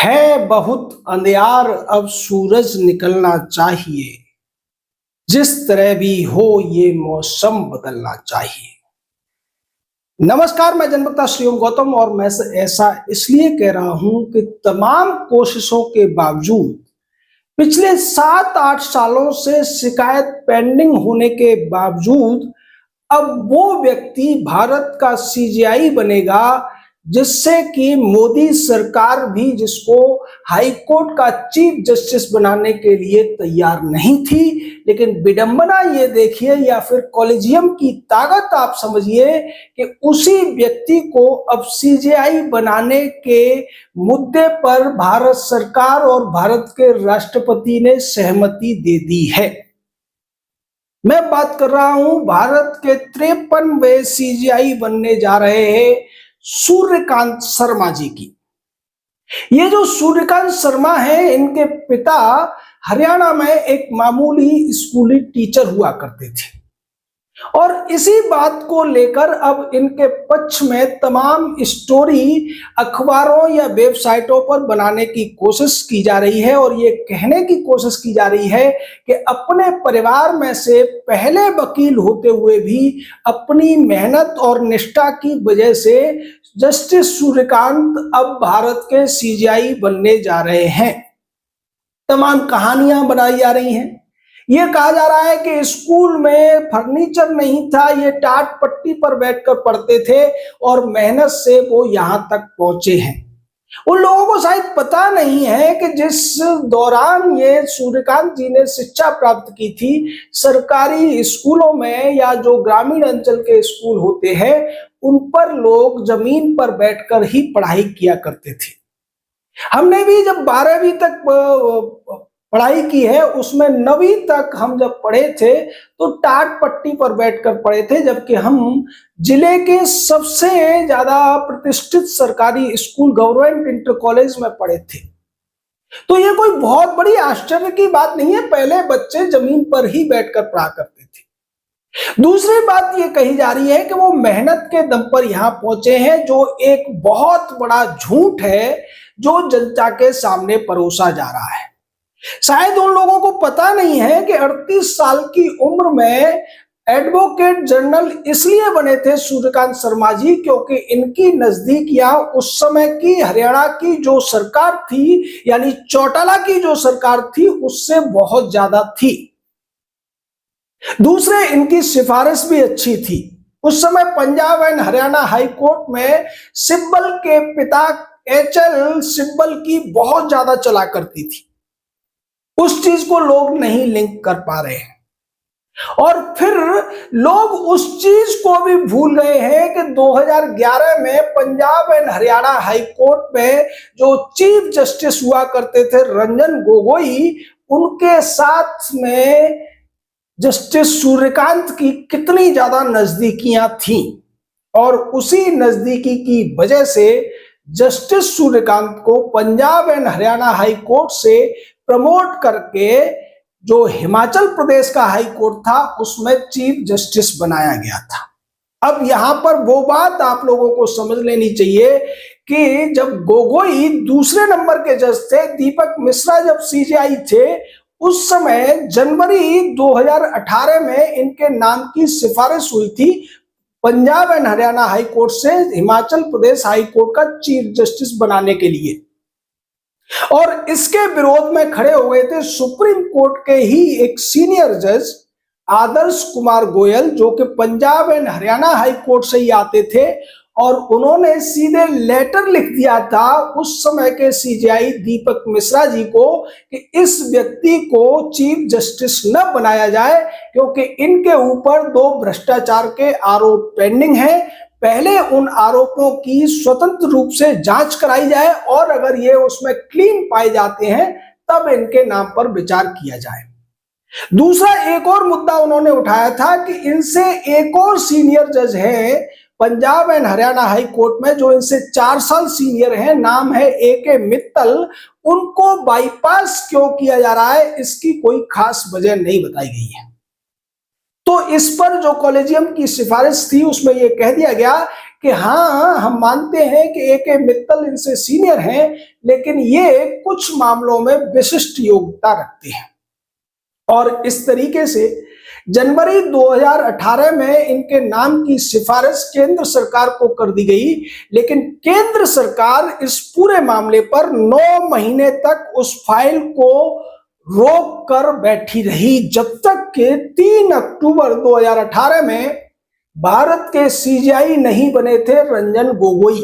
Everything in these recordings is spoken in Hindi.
है बहुत अंधियार अब सूरज निकलना चाहिए। जिस तरह भी हो ये मौसम बदलना चाहिए। नमस्कार, मैं जनवक्ता श्री ओम गौतम और मैं ऐसा इसलिए कह रहा हूं कि तमाम कोशिशों के बावजूद पिछले 7-8 सालों से शिकायत पेंडिंग होने के बावजूद अब वो व्यक्ति भारत का सीजीआई बनेगा जिससे कि मोदी सरकार भी जिसको हाई कोर्ट का चीफ जस्टिस बनाने के लिए तैयार नहीं थी। लेकिन विडंबना ये देखिए या फिर कॉलेजियम की ताकत आप समझिए कि उसी व्यक्ति को अब सीजीआई बनाने के मुद्दे पर भारत सरकार और भारत के राष्ट्रपति ने सहमति दे दी है। मैं बात कर रहा हूं भारत के 53वें सीजीआई बनने जा रहे हैं सूर्यकांत शर्मा जी की। ये जो सूर्यकांत शर्मा है, इनके पिता हरियाणा में एक मामूली स्कूली टीचर हुआ करते थे और इसी बात को लेकर अब इनके पक्ष में तमाम स्टोरी अखबारों या वेबसाइटों पर बनाने की कोशिश की जा रही है और ये कहने की कोशिश की जा रही है कि अपने परिवार में से पहले वकील होते हुए भी अपनी मेहनत और निष्ठा की वजह से जस्टिस सूर्यकांत अब भारत के सीजीआई बनने जा रहे हैं। तमाम कहानियां बनाई जा रही हैं। ये कहा जा रहा है कि स्कूल में फर्नीचर नहीं था, ये टाट पट्टी पर बैठकर पढ़ते थे और मेहनत से वो यहां तक पहुंचे हैं। उन लोगों को शायद पता नहीं है कि जिस दौरान ये सूर्यकांत जी ने शिक्षा प्राप्त की थी, सरकारी स्कूलों में या जो ग्रामीण अंचल के स्कूल होते हैं उन पर लोग जमीन पर बैठकर ही पढ़ाई किया करते थे। हमने भी जब 12वीं तक पढ़ाई की है, उसमें 9वीं तक हम जब पढ़े थे तो टाट पट्टी पर बैठकर पढ़े थे, जबकि हम जिले के सबसे ज्यादा प्रतिष्ठित सरकारी स्कूल गवर्नमेंट इंटर कॉलेज में पढ़े थे। तो ये कोई बहुत बड़ी आश्चर्य की बात नहीं है, पहले बच्चे जमीन पर ही बैठकर पढ़ा करते थे। दूसरी बात ये कही जा रही है कि वो मेहनत के दम पर यहां पहुंचे हैं, जो एक बहुत बड़ा झूठ है जो जनता के सामने परोसा जा रहा है। शायद उन लोगों को पता नहीं है कि 38 साल की उम्र में एडवोकेट जनरल इसलिए बने थे सूर्यकांत शर्मा जी क्योंकि इनकी नजदीकियां उस समय की हरियाणा की जो सरकार थी, यानी चौटाला की जो सरकार थी, उससे बहुत ज्यादा थी। दूसरे, इनकी सिफारिश भी अच्छी थी। उस समय Punjab and Haryana high court में सिब्बल के पिता HL सिब्बल की बहुत ज्यादा चला करती थी। उस चीज को लोग नहीं लिंक कर पा रहे हैं और फिर लोग उस चीज को भी भूल गए हैं कि 2011 में Punjab and Haryana high court में जो चीफ जस्टिस हुआ करते थे रंजन गोगोई, उनके साथ में जस्टिस सूर्यकांत की कितनी ज्यादा नजदीकियां थीं और उसी नजदीकी की वजह से जस्टिस सूर्यकांत को Punjab and Haryana high court से प्रमोट करके जो हिमाचल प्रदेश का हाई कोर्ट था उसमें चीफ जस्टिस बनाया गया था। अब यहां पर वो बात आप लोगों को समझ लेनी चाहिए कि जब गोगोई दूसरे नंबर के जज थे, दीपक मिश्रा जब सीजीआई थे, उस समय जनवरी 2018 में इनके नाम की सिफारिश हुई थी Punjab and Haryana high court से हिमाचल प्रदेश हाई कोर्ट का चीफ जस्टिस बनाने के लिए, और इसके विरोध में खड़े हो गए थे सुप्रीम कोर्ट के ही एक सीनियर जज आदर्श कुमार गोयल, जो कि Punjab and Haryana high court से ही आते थे, और उन्होंने सीधे लेटर लिख दिया था उस समय के सीजीआई दीपक मिश्रा जी को कि इस व्यक्ति को चीफ जस्टिस न बनाया जाए क्योंकि इनके ऊपर 2 भ्रष्टाचार के आरोप पेंडिंग हैं। पहले उन आरोपों की स्वतंत्र रूप से जांच कराई जाए और अगर ये उसमें क्लीन पाए जाते हैं तब इनके नाम पर विचार किया जाए। दूसरा, एक और मुद्दा उन्होंने उठाया था कि इनसे एक और सीनियर जज है Punjab and Haryana high court में जो इनसे 4 साल सीनियर है, नाम है AK मित्तल, उनको बाईपास क्यों किया जा रहा है इसकी कोई खास वजह नहीं बताई गई है। तो इस पर जो कॉलेजियम की सिफारिश थी उसमें यह कह दिया गया कि हाँ, हम मानते हैं कि ए.के. मित्तल इनसे सीनियर हैं, लेकिन ये कुछ मामलों में विशिष्ट योग्यता रखते हैं। और इस तरीके से जनवरी 2018 में इनके नाम की सिफारिश केंद्र सरकार को कर दी गई, लेकिन केंद्र सरकार इस पूरे मामले पर 9 महीने तक उस फाइल को रोक कर बैठी रही, जब तक कि 3 अक्टूबर 2018 में भारत के सीजेआई नहीं बने थे रंजन गोगोई।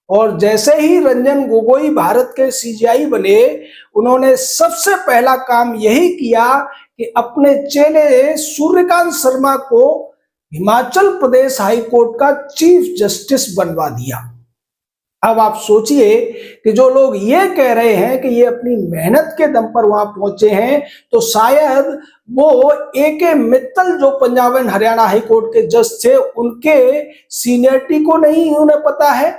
और जैसे ही रंजन गोगोई भारत के सीजेआई बने, उन्होंने सबसे पहला काम यही किया कि अपने चेले सूर्यकांत शर्मा को हिमाचल प्रदेश हाई कोर्ट का चीफ जस्टिस बनवा दिया। अब आप सोचिए कि जो लोग ये कह रहे हैं कि ये अपनी मेहनत के दम पर वहां पहुंचे हैं, तो शायद वो ए.के. मित्तल जो Punjab and Haryana high court के जज थे, उनके सीनियरिटी को नहीं उन्हें पता है,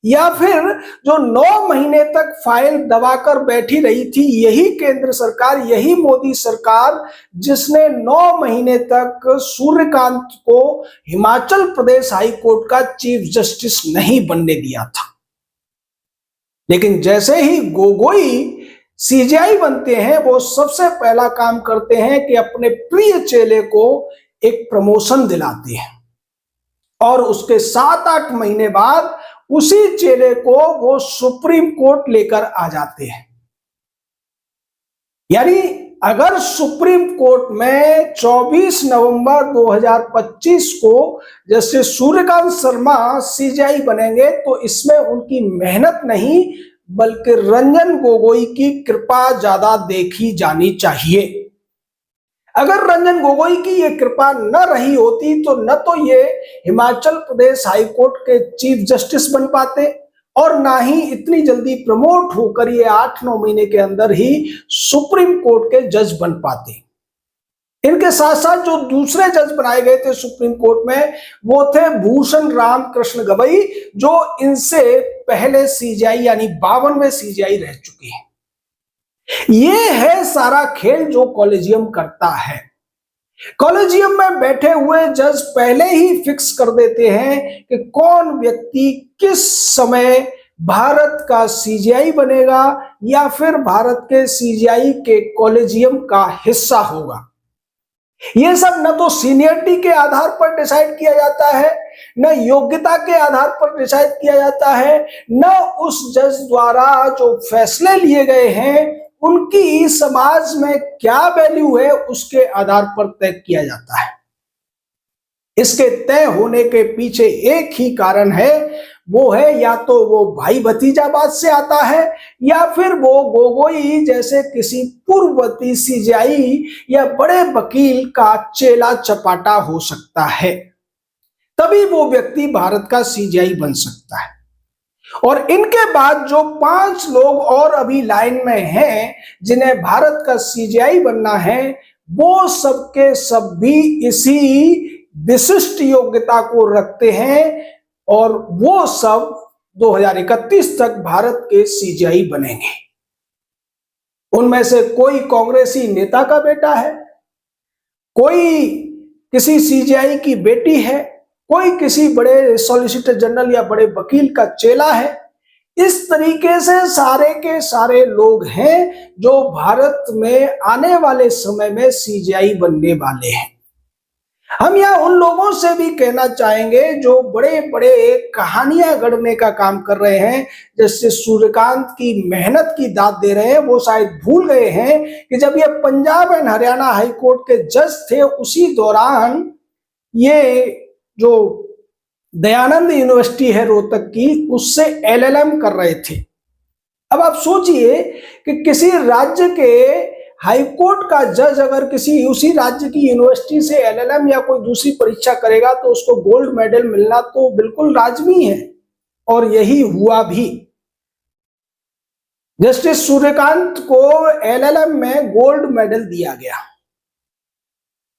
या फिर जो 9 महीने तक फाइल दबाकर बैठी रही थी यही केंद्र सरकार, यही मोदी सरकार, जिसने 9 महीने तक सूर्यकांत को हिमाचल प्रदेश हाई कोर्ट का चीफ जस्टिस नहीं बनने दिया था। लेकिन जैसे ही गोगोई सीजेआई बनते हैं, वो सबसे पहला काम करते हैं कि अपने प्रिय चेले को एक प्रमोशन दिलाते हैं, और उसके 7-8 महीने बाद उसी चेले को वो सुप्रीम कोर्ट लेकर आ जाते हैं। यानी अगर सुप्रीम कोर्ट में 24 नवंबर 2025 को जैसे सूर्यकांत शर्मा सीजेआई बनेंगे, तो इसमें उनकी मेहनत नहीं बल्कि रंजन गोगोई की कृपा ज्यादा देखी जानी चाहिए। अगर रंजन गोगोई की ये कृपा न रही होती तो न तो ये हिमाचल प्रदेश हाई कोर्ट के चीफ जस्टिस बन पाते, और ना ही इतनी जल्दी प्रमोट होकर ये 8-9 महीने के अंदर ही सुप्रीम कोर्ट के जज बन पाते। इनके साथ साथ जो दूसरे जज बनाए गए थे सुप्रीम कोर्ट में, वो थे भूषण राम कृष्ण गवई, जो इनसे पहले सीजेआई यानी 52वें सीजेआई रह चुके हैं। ये है सारा खेल जो कॉलेजियम करता है। कॉलेजियम में बैठे हुए जज पहले ही फिक्स कर देते हैं कि कौन व्यक्ति किस समय भारत का सीजेआई बनेगा या फिर भारत के सीजेआई के कॉलेजियम का हिस्सा होगा। यह सब न तो सीनियरिटी के आधार पर डिसाइड किया जाता है, न योग्यता के आधार पर डिसाइड किया जाता है, न उस जज द्वारा जो फैसले लिए गए हैं उनकी समाज में क्या वैल्यू है उसके आधार पर तय किया जाता है। इसके तय होने के पीछे एक ही कारण है, वो है या तो वो भाई भतीजावाद से आता है, या फिर वो गोगोई जैसे किसी पूर्ववर्ती सीजेआई या बड़े वकील का चेला चपाटा हो सकता है, तभी वो व्यक्ति भारत का सीजेआई बन सकता है। और इनके बाद जो 5 लोग और अभी लाइन में हैं जिन्हें भारत का सीजेआई बनना है, वो सबके सब भी इसी विशिष्ट योग्यता को रखते हैं, और वो सब 2031 तक भारत के सीजेआई बनेंगे। उनमें से कोई कांग्रेसी नेता का बेटा है, कोई किसी सीजेआई की बेटी है, कोई किसी बड़े सॉलिसिटर जनरल या बड़े वकील का चेला है। इस तरीके से सारे के सारे लोग हैं जो भारत में आने वाले समय में सीजेआई बनने वाले हैं। हम यहाँ उन लोगों से भी कहना चाहेंगे जो बड़े बड़े कहानियां गढ़ने का काम कर रहे हैं, जैसे सूर्यकांत की मेहनत की दाद दे रहे हैं, वो शायद भूल गए हैं कि जब ये Punjab and Haryana high court के जज थे, उसी दौरान ये जो दयानंद यूनिवर्सिटी है रोहतक की, उससे एलएलएम कर रहे थे। अब आप सोचिए कि किसी राज्य के हाई कोर्ट का जज अगर किसी उसी राज्य की यूनिवर्सिटी से एलएलएम या कोई दूसरी परीक्षा करेगा तो उसको गोल्ड मेडल मिलना तो बिल्कुल लाजमी है, और यही हुआ भी। जस्टिस सूर्यकांत को एलएलएम में गोल्ड मेडल दिया गया।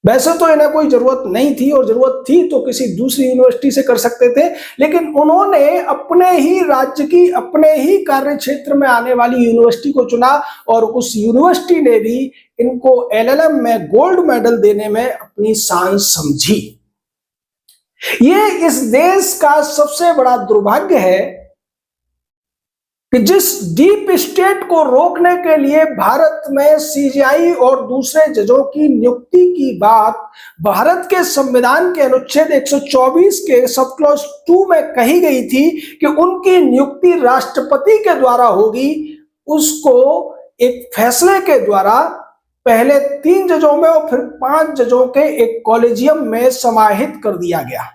वैसे तो इन्हें कोई जरूरत नहीं थी, और जरूरत थी तो किसी दूसरी यूनिवर्सिटी से कर सकते थे, लेकिन उन्होंने अपने ही राज्य की अपने ही कार्य क्षेत्र में आने वाली यूनिवर्सिटी को चुना, और उस यूनिवर्सिटी ने भी इनको एलएलएम में गोल्ड मेडल देने में अपनी शान समझी। ये इस देश का सबसे बड़ा दुर्भाग्य है कि जिस डीप स्टेट को रोकने के लिए भारत में सीजीआई और दूसरे जजों की नियुक्ति की बात भारत के संविधान के अनुच्छेद 124 के सब क्लॉज 2 में कही गई थी कि उनकी नियुक्ति राष्ट्रपति के द्वारा होगी, उसको एक फैसले के द्वारा पहले 3 जजों में और फिर 5 जजों के एक कॉलेजियम में समाहित कर दिया गया।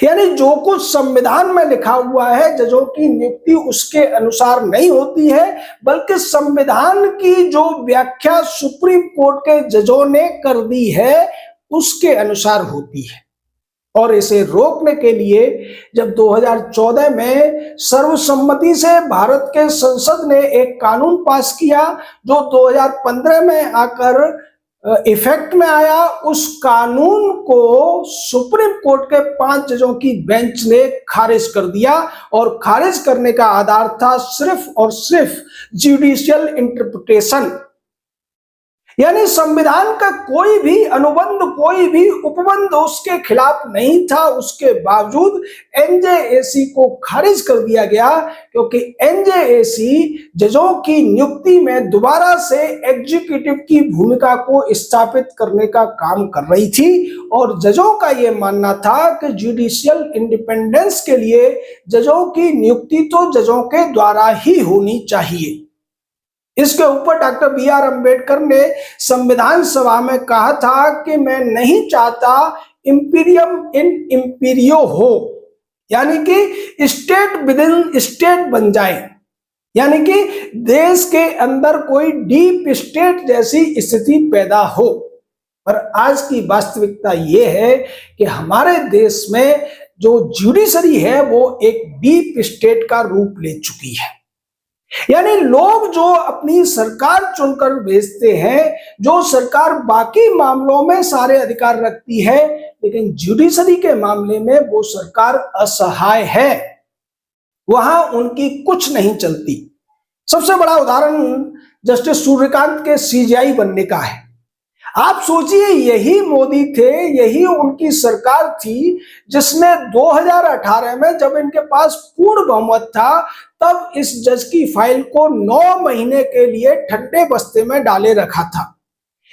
यानी जो कुछ संविधान में लिखा हुआ है जजों की नियुक्ति उसके अनुसार नहीं होती है, बल्कि संविधान की जो व्याख्या सुप्रीम कोर्ट के जजों ने कर दी है उसके अनुसार होती है। और इसे रोकने के लिए जब 2014 में सर्वसम्मति से भारत के संसद ने एक कानून पास किया जो 2015 में आकर इफेक्ट में आया, उस कानून को सुप्रीम कोर्ट के 5 जजों की बेंच ने खारिज कर दिया। और खारिज करने का आधार था सिर्फ और सिर्फ जुडिशियल इंटरप्रिटेशन। यानी संविधान का कोई भी अनुबंध, कोई भी उपबंध उसके खिलाफ नहीं था, उसके बावजूद एनजेएसी को खारिज कर दिया गया, क्योंकि एनजेएसी जजों की नियुक्ति में दोबारा से एग्जीक्यूटिव की भूमिका को स्थापित करने का काम कर रही थी। और जजों का यह मानना था कि जुडिशियल इंडिपेंडेंस के लिए जजों की नियुक्ति तो जजों के द्वारा ही होनी चाहिए। इसके ऊपर डॉक्टर बी.आर. अंबेडकर ने संविधान सभा में कहा था कि मैं नहीं चाहता इंपीरियम इन इंपीरियो हो, यानी कि स्टेट विद इन स्टेट बन जाए, यानी कि देश के अंदर कोई डीप स्टेट जैसी स्थिति पैदा हो। पर आज की वास्तविकता यह है कि हमारे देश में जो जुडिशरी है वो एक डीप स्टेट का रूप ले चुकी है। यानी लोग जो अपनी सरकार चुनकर भेजते हैं, जो सरकार बाकी मामलों में सारे अधिकार रखती है, लेकिन जुडिशरी के मामले में वो सरकार असहाय है, वहां उनकी कुछ नहीं चलती। सबसे बड़ा उदाहरण जस्टिस सूर्यकांत के सीजीआई बनने का है। आप सोचिए, यही मोदी थे, यही उनकी सरकार थी जिसने 2018 में जब इनके पास पूर्ण बहुमत था तब इस जज की फाइल को 9 महीने के लिए ठंडे बस्ते में डाले रखा था।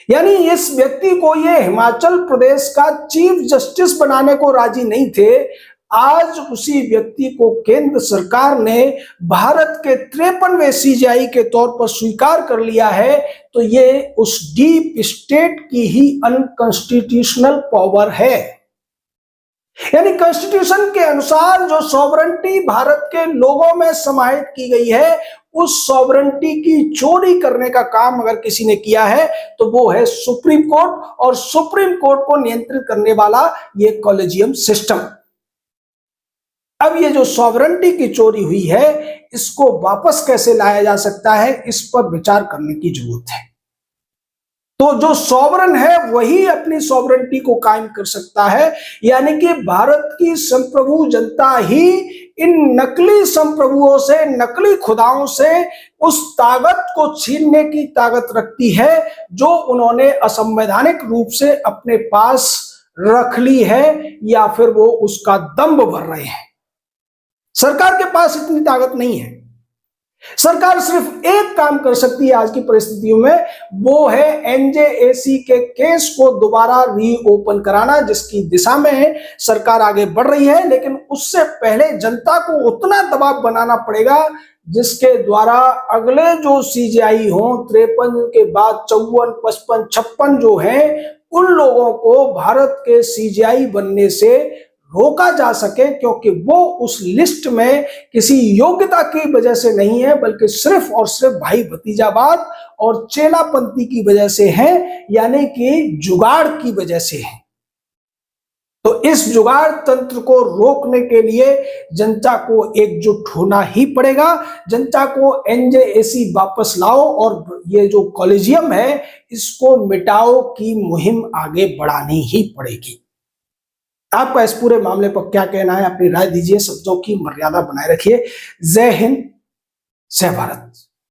यानी इस व्यक्ति को ये हिमाचल प्रदेश का चीफ जस्टिस बनाने को राजी नहीं थे। आज उसी व्यक्ति को केंद्र सरकार ने भारत के 53वें सीजीआई के तौर पर स्वीकार कर लिया है, तो ये उस डीप स्टेट की ही अनकॉन्स्टिट्यूशनल पावर है। यानी कॉन्स्टिट्यूशन के अनुसार जो सॉवरेंटी भारत के लोगों में समाहित की गई है, उस सॉवरेंटी की चोरी करने का काम अगर किसी ने किया है तो वो है सुप्रीम कोर्ट, और सुप्रीम कोर्ट को नियंत्रित करने वाला ये कॉलेजियम सिस्टम। अब ये जो सॉवरेंटी की चोरी हुई है, इसको वापस कैसे लाया जा सकता है, इस पर विचार करने की जरूरत है। तो जो सॉवरन है वही अपनी सॉवरेंटी को कायम कर सकता है, यानी कि भारत की संप्रभु जनता ही इन नकली संप्रभुओं से, नकली खुदाओं से उस ताकत को छीनने की ताकत रखती है जो उन्होंने असंवैधानिक रूप से अपने पास रख ली है, या फिर वो उसका दंभ भर रहे हैं। सरकार के पास इतनी ताकत नहीं है। सरकार सिर्फ एक काम कर सकती है आज की परिस्थितियों में, वो है एनजेएसी के केस को दोबारा रीओपन कराना, जिसकी दिशा में सरकार आगे बढ़ रही है। लेकिन उससे पहले जनता को उतना दबाव बनाना पड़ेगा जिसके द्वारा अगले जो सीजीआई हो 53 के बाद 54, 55, 56 जो हैं, उन लोगों को भारत के सीजीआई बनने से रोका जा सके, क्योंकि वो उस लिस्ट में किसी योग्यता की वजह से नहीं है, बल्कि सिर्फ और सिर्फ भाई भतीजावाद और चेलापंथी की वजह से है, यानी कि जुगाड़ की वजह से है। तो इस जुगाड़ तंत्र को रोकने के लिए जनता को एकजुट होना ही पड़ेगा। जनता को एनजेएसी वापस लाओ और ये जो कॉलेजियम है इसको मिटाओ की मुहिम आगे बढ़ानी ही पड़ेगी। आपका इस पूरे मामले पर क्या कहना है, अपनी राय दीजिए। शब्दों की मर्यादा बनाए रखिए। जय हिंद, जय भारत।